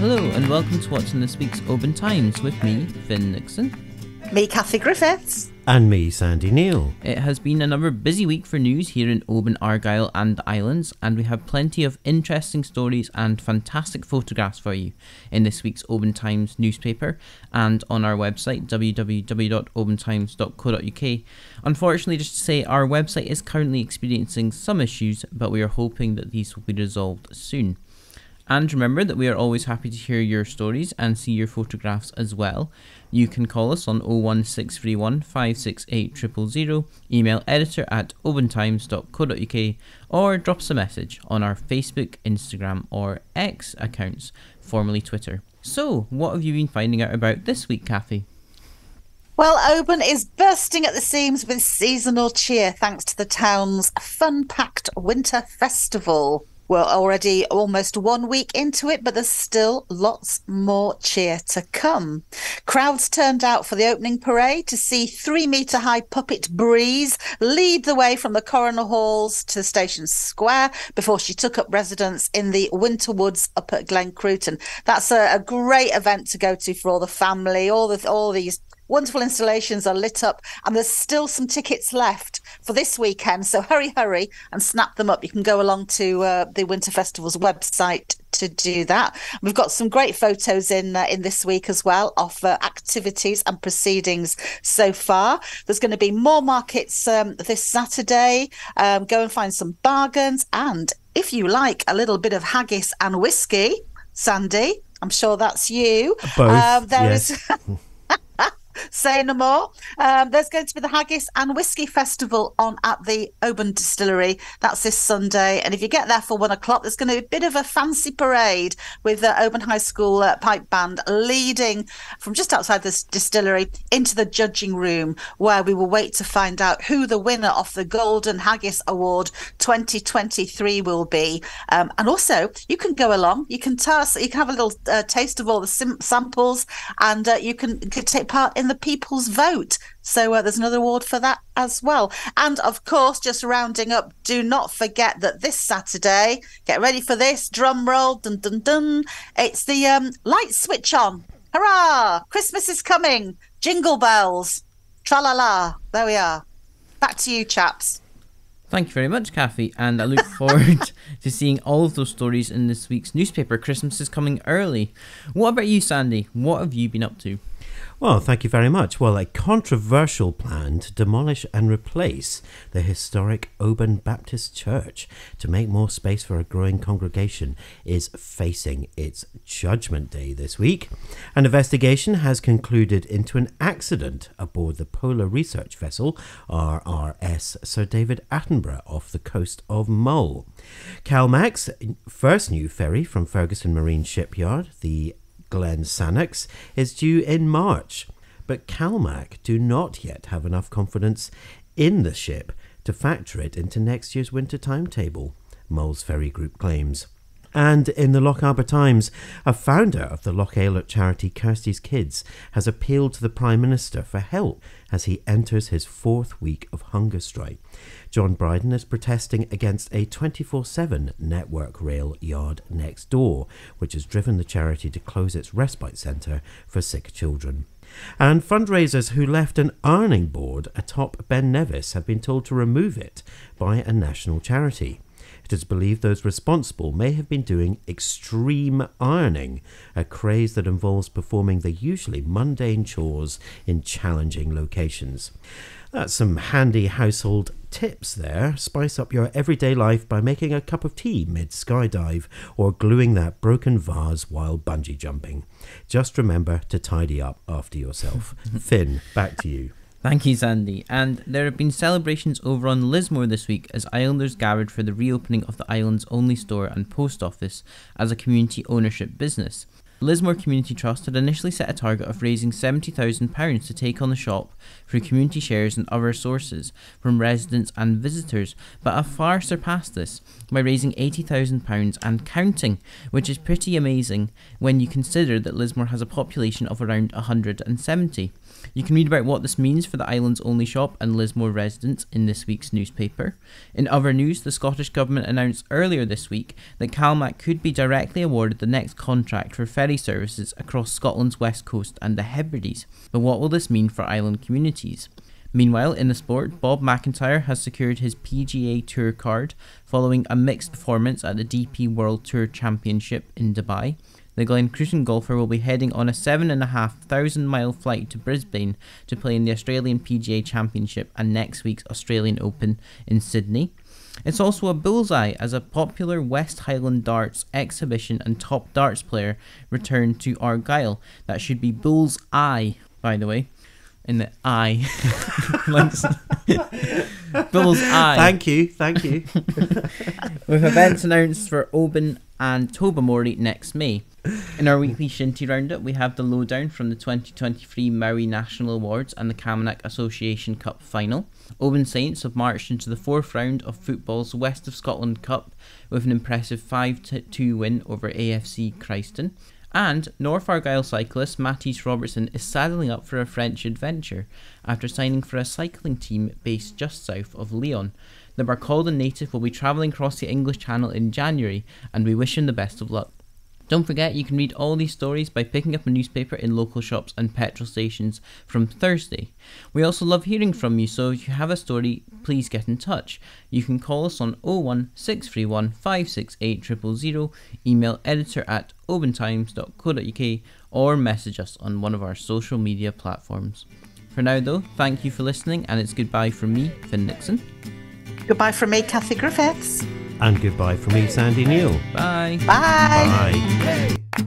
Hello and welcome to what's in this week's Oban Times with me, Finn Nixon. Me, Kathy Griffiths. And me, Sandy Neal. It has been another busy week for news here in Oban, Argyll and the Islands, and we have plenty of interesting stories and fantastic photographs for you in this week's Oban Times newspaper and on our website www.obantimes.co.uk. Unfortunately, just to say, our website is currently experiencing some issues, but we are hoping that these will be resolved soon. And remember that we are always happy to hear your stories and see your photographs as well. You can call us on 01631 568 000, email editor@obantimes.co.uk, or drop us a message on our Facebook, Instagram or X accounts, formerly Twitter. So, what have you been finding out about this week, Kathy? Well, Oban is bursting at the seams with seasonal cheer thanks to the town's fun-packed winter festival. We're already almost 1 week into it, but there's still lots more cheer to come. Crowds turned out for the opening parade to see 3-metre high puppet Breeze lead the way from the Corran Halls to the station square before she took up residence in the Winter Woods up at Glen Cruton. That's a great event to go to for all the family. All these wonderful installations are lit up, and there's still some tickets left for this weekend. So hurry and snap them up. You can go along to the Winter Festival's website to do that. We've got some great photos in this week as well of activities and proceedings so far. There's going to be more markets this Saturday. Go and find some bargains, and if you like a little bit of haggis and whiskey, Sandy, I'm sure that's you. Both, yes. Is Say no more. There's going to be the Haggis and Whisky Festival on at the Oban Distillery. That's this Sunday. And if you get there for 1 o'clock, there's going to be a bit of a fancy parade with the Oban High School pipe band leading from just outside this distillery into the judging room, where we will wait to find out who the winner of the Golden Haggis Award 2023 will be. And also, you can go along. You can have a little taste of all the samples, and you can take part in the People's Vote. So there's another award for that as well. And of course, just rounding up, do not forget that this Saturday, get ready for this, drum roll, dun dun dun, it's the light switch on. Hurrah! Christmas is coming. Jingle bells. Tra-la-la. There we are. Back to you, chaps. Thank you very much, Kathy, and I look forward to seeing all of those stories in this week's newspaper. Christmas is coming early. What about you, Sandy? What have you been up to? Well, thank you very much. Well, a controversial plan to demolish and replace the historic Oban Baptist Church to make more space for a growing congregation is facing its Judgment Day this week. An investigation has concluded into an accident aboard the polar research vessel RSS David Attenborough off the coast of Mull. CalMac's first new ferry from Ferguson Marine Shipyard, the Glen Sannox, is due in March, but CalMac do not yet have enough confidence in the ship to factor it into next year's winter timetable, Mull's ferry group claims. And in the Loch Oban Times, a founder of the Loch Eilert charity Kirsty's Kids has appealed to the Prime Minister for help as he enters his 4th week of hunger strike. John Bryden is protesting against a 24/7 network rail yard next door, which has driven the charity to close its respite centre for sick children. And fundraisers who left an ironing board atop Ben Nevis have been told to remove it by a national charity. It is believed those responsible may have been doing extreme ironing, a craze that involves performing the usually mundane chores in challenging locations. That's some handy household tips there. Spice up your everyday life by making a cup of tea mid-skydive or gluing that broken vase while bungee jumping. Just remember to tidy up after yourself. Finn, back to you. Thank you, Sandy. And there have been celebrations over on Lismore this week as islanders gathered for the reopening of the island's only store and post office as a community ownership business. Lismore Community Trust had initially set a target of raising £70,000 to take on the shop through community shares and other sources from residents and visitors, but have far surpassed this by raising £80,000 and counting, which is pretty amazing when you consider that Lismore has a population of around 170. You can read about what this means for the island's only shop and Lismore residents in this week's newspaper. In other news, the Scottish Government announced earlier this week that Calmac could be directly awarded the next contract for ferry services across Scotland's west coast and the Hebrides. But what will this mean for island communities? Meanwhile, in the sport, Bob McIntyre has secured his PGA Tour card following a mixed performance at the DP World Tour Championship in Dubai. The Glencruthan golfer will be heading on a 7,500-mile flight to Brisbane to play in the Australian PGA Championship and next week's Australian Open in Sydney. It's also a bullseye as a popular West Highland darts exhibition and top darts player returned to Argyll. That should be bull's eye, by the way. In the eye. Bull's eye. Thank you. With events announced for Oban and Tobermory next May. In our weekly Shinty Roundup, we have the lowdown from the 2023 Maui National Awards and the Calmac Association Cup final. Oban Saints have marched into the fourth round of football's West of Scotland Cup with an impressive 5-2 win over AFC Christen. And North Argyll cyclist Matisse Robertson is saddling up for a French adventure after signing for a cycling team based just south of Lyon. The Barcaldine native will be travelling across the English Channel in January, and we wish him the best of luck. Don't forget you can read all these stories by picking up a newspaper in local shops and petrol stations from Thursday. We also love hearing from you, so if you have a story, please get in touch. You can call us on 01631 568 000, email editor@obantimes.co.uk or message us on one of our social media platforms. For now though, thank you for listening, and it's goodbye from me, Finn Nixon. Goodbye from me, Kathy Griffiths. And goodbye from me, Sandy Neal. Bye. Bye. Bye.